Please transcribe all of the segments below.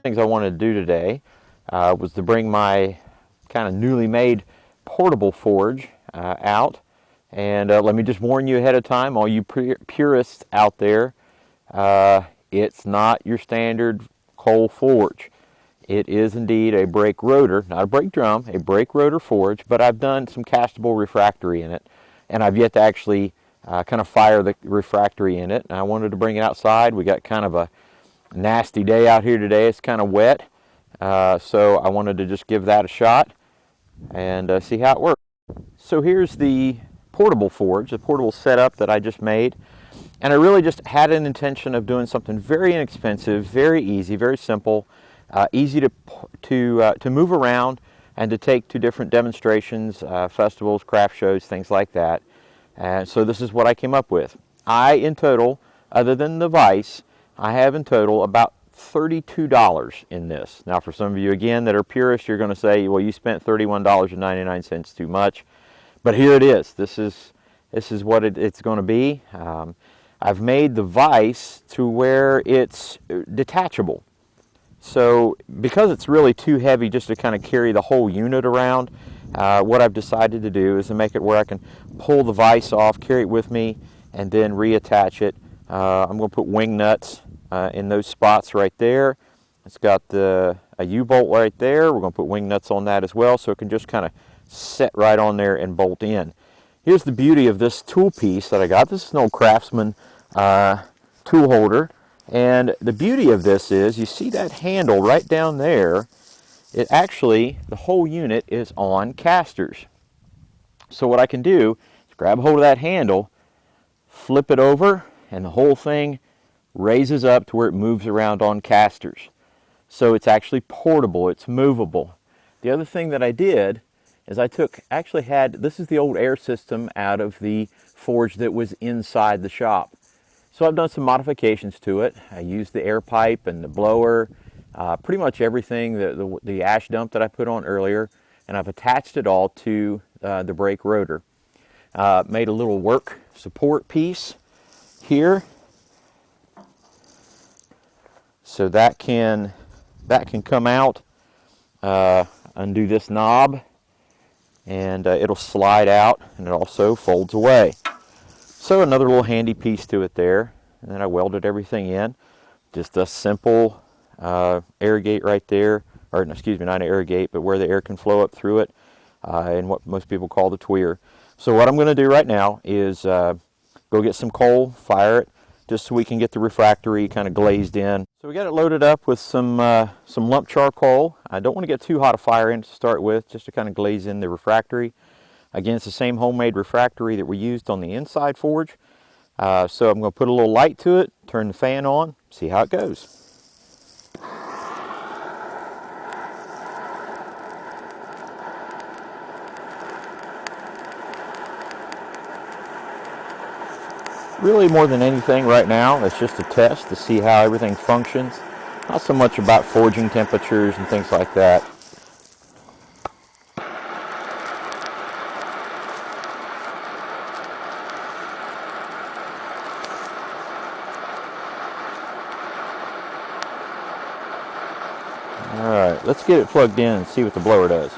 Things I wanted to do today was to bring my kind of newly made portable forge out. And let me just warn you ahead of time, all you purists out there, it's not your standard coal forge. It is indeed a brake rotor, not a brake drum, a brake rotor forge, but I've done some castable refractory in it, and I've yet to actually kind of fire the refractory in it. And I wanted to bring it outside. We got kind of a nasty day out here today. It's kind of wet, so I wanted to just give that a shot and see how it works. So here's the portable forge, the portable setup that I just made. And I really just had an intention of doing something very inexpensive, very easy, very simple, easy to move around and to take to different demonstrations, festivals, craft shows, things like that. And so this is what I came up with. In total, other than the vise, I have in total about $32 in this. Now for some of you again that are purists, you're going to say, well, you spent $31.99 too much. But here it is. This is what it's going to be. I've made the vise to where it's detachable. So because it's really too heavy just to kind of carry the whole unit around, what I've decided to do is to make it where I can pull the vise off, carry it with me, and then reattach it. I'm going to put wing nuts in those spots right there. It's got a U-bolt right there. We're going to put wing nuts on that as well, so it can just kind of set right on there and bolt in. Here's the beauty of this tool piece that I got. This is an old Craftsman tool holder, and the beauty of this is you see that handle right down there. It actually, the whole unit is on casters. So what I can do is grab hold of that handle, flip it over, and the whole thing raises up to where it moves around on casters. So it's actually portable, it's movable. The other thing that I did is this is the old air system out of the forge that was inside the shop. So I've done some modifications to it. I used the air pipe and the blower, pretty much everything, the ash dump that I put on earlier, and I've attached it all to the brake rotor. Made a little work support piece here, so that can come out, undo this knob, and it'll slide out, and it also folds away. So another little handy piece to it there, and then I welded everything in. Just a simple air gate right there, or excuse me, not an air gate, but where the air can flow up through it, and what most people call the tweer. So what I'm going to do right now is go get some coal, fire it, just so we can get the refractory kind of glazed in. So we got it loaded up with some lump charcoal. I don't want to get too hot a fire in to start with, just to kind of glaze in the refractory. Again, it's the same homemade refractory that we used on the inside forge. So I'm going to put a little light to it, turn the fan on, see how it goes. Really, more than anything right now, it's just a test to see how everything functions. Not so much about forging temperatures and things like that. Alright, let's get it plugged in and see what the blower does.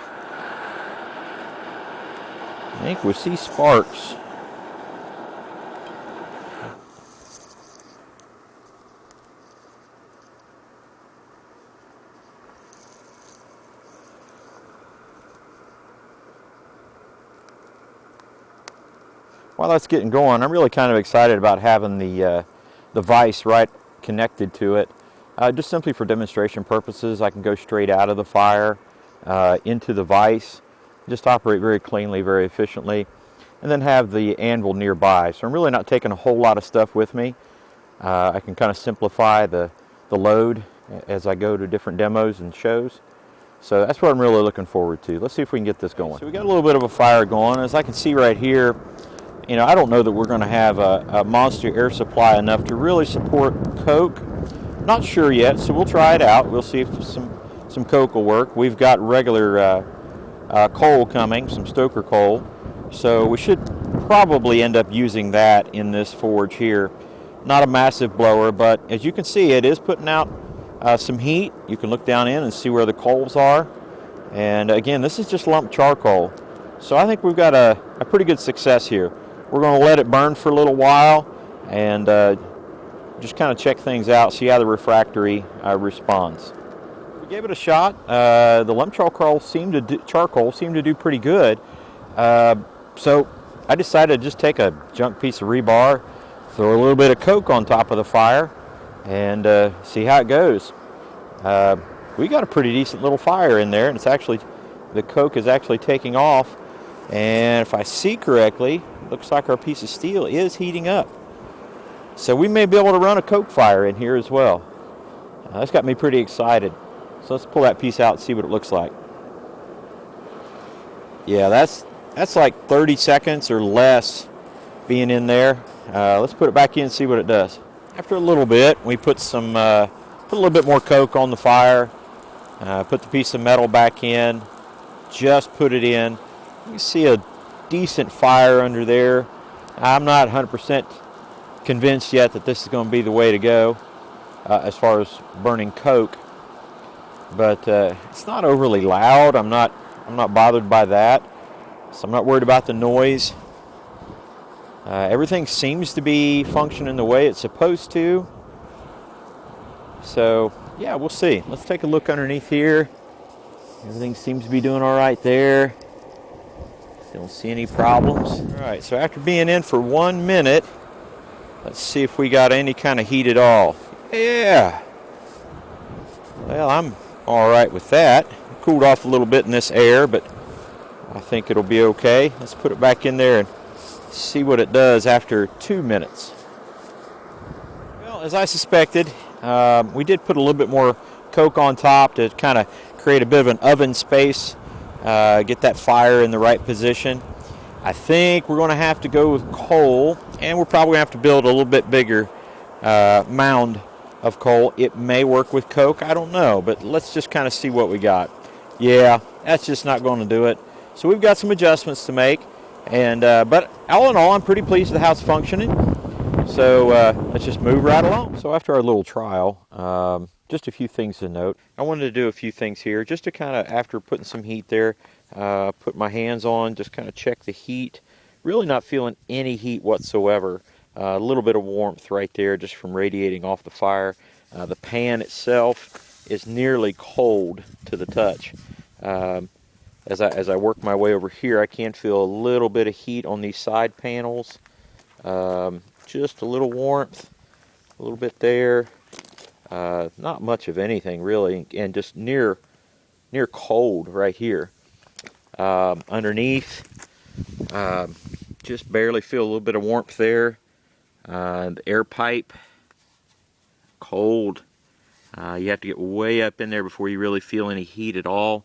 I think we see sparks. While that's getting going, I'm really kind of excited about having the vise right connected to it. Just simply for demonstration purposes, I can go straight out of the fire into the vise, just operate very cleanly, very efficiently, and then have the anvil nearby. So I'm really not taking a whole lot of stuff with me. I can kind of simplify the load as I go to different demos and shows. So that's what I'm really looking forward to. Let's see if we can get this going. So we got a little bit of a fire going. As I can see right here, you know, I don't know that we're going to have a monster air supply enough to really support coke. Not sure yet, so we'll try it out. We'll see if some coke will work. We've got regular coal coming, some stoker coal, so we should probably end up using that in this forge here. Not a massive blower, but as you can see, it is putting out some heat. You can look down in and see where the coals are. And again, this is just lump charcoal. So I think we've got a pretty good success here. We're going to let it burn for a little while and just kind of check things out, see how the refractory responds. We gave it a shot. The lump charcoal seemed to do pretty good. So I decided to just take a junk piece of rebar, throw a little bit of coke on top of the fire, and see how it goes. We got a pretty decent little fire in there, and the coke is actually taking off. And if I see correctly, it looks like our piece of steel is heating up. So we may be able to run a coke fire in here as well. That's got me pretty excited. So let's pull that piece out and see what it looks like. Yeah, that's like 30 seconds or less being in there. Let's put it back in and see what it does. After a little bit, we put a little bit more coke on the fire. Put the piece of metal back in. Just put it in. You see a decent fire under there. I'm not 100% convinced yet that this is going to be the way to go as far as burning coke, but it's not overly loud. I'm not bothered by that, so I'm not worried about the noise. Everything seems to be functioning the way it's supposed to. So yeah, we'll see. Let's take a look underneath here. Everything seems to be doing all right there. Don't see any problems. All right, so after being in for 1 minute, let's see if we got any kind of heat at all. Yeah. Well, I'm all right with that. Cooled off a little bit in this air, but I think it'll be okay. Let's put it back in there and see what it does after 2 minutes. Well, as I suspected, we did put a little bit more coke on top to kind of create a bit of an oven space, get that fire in the right position. I think we're going to have to go with coal, and we're probably going to have to build a little bit bigger mound of coal. It may work with coke, I don't know, but let's just kind of see what we got. Yeah, that's just not going to do it. So we've got some adjustments to make, and but all in all, I'm pretty pleased with how it's functioning. So let's just move right along. So after our little trial, just a few things to note. I wanted to do a few things here just to kind of, after putting some heat there, put my hands on, just kind of check the heat. Really not feeling any heat whatsoever. A little bit of warmth right there just from radiating off the fire. The pan itself is nearly cold to the touch. As I work my way over here, I can feel a little bit of heat on these side panels. Just a little warmth, a little bit there. Not much of anything really, and just near cold right here. Underneath, just barely feel a little bit of warmth there. The air pipe, cold. You have to get way up in there before you really feel any heat at all.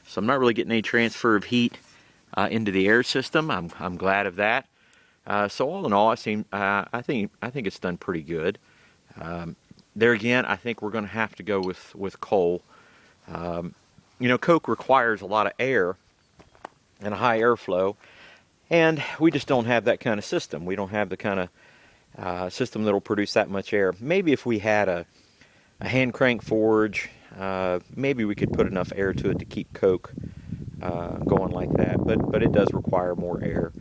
So I'm not really getting any transfer of heat into the air system. I'm glad of that. So all in all, I think it's done pretty good. There again, I think we're going to have to go with coal. Coke requires a lot of air and a high airflow, and we just don't have that kind of system. We don't have the kind of system that'll produce that much air. Maybe if we had a hand crank forge, maybe we could put enough air to it to keep coke going like that, but it does require more air.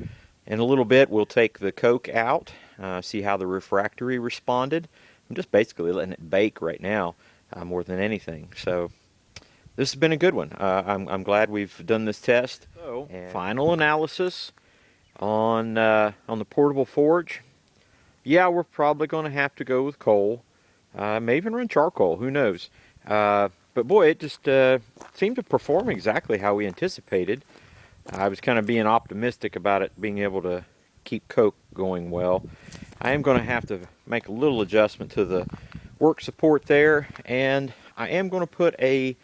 In a little bit, we'll take the coke out, see how the refractory responded. I'm just basically letting it bake right now, more than anything. So this has been a good one. I'm glad we've done this test. So, final analysis on the portable forge. Yeah, we're probably going to have to go with coal. May even run charcoal. Who knows? But boy, it just seemed to perform exactly how we anticipated. I was kind of being optimistic about it being able to keep coke going well. I am going to have to make a little adjustment to the work support there, and I am going to put a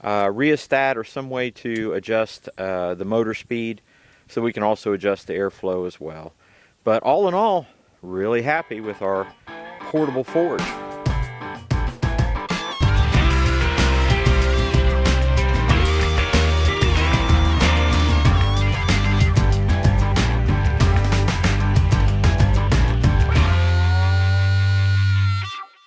rheostat or some way to adjust the motor speed so we can also adjust the airflow as well. But all in all, really happy with our portable forge.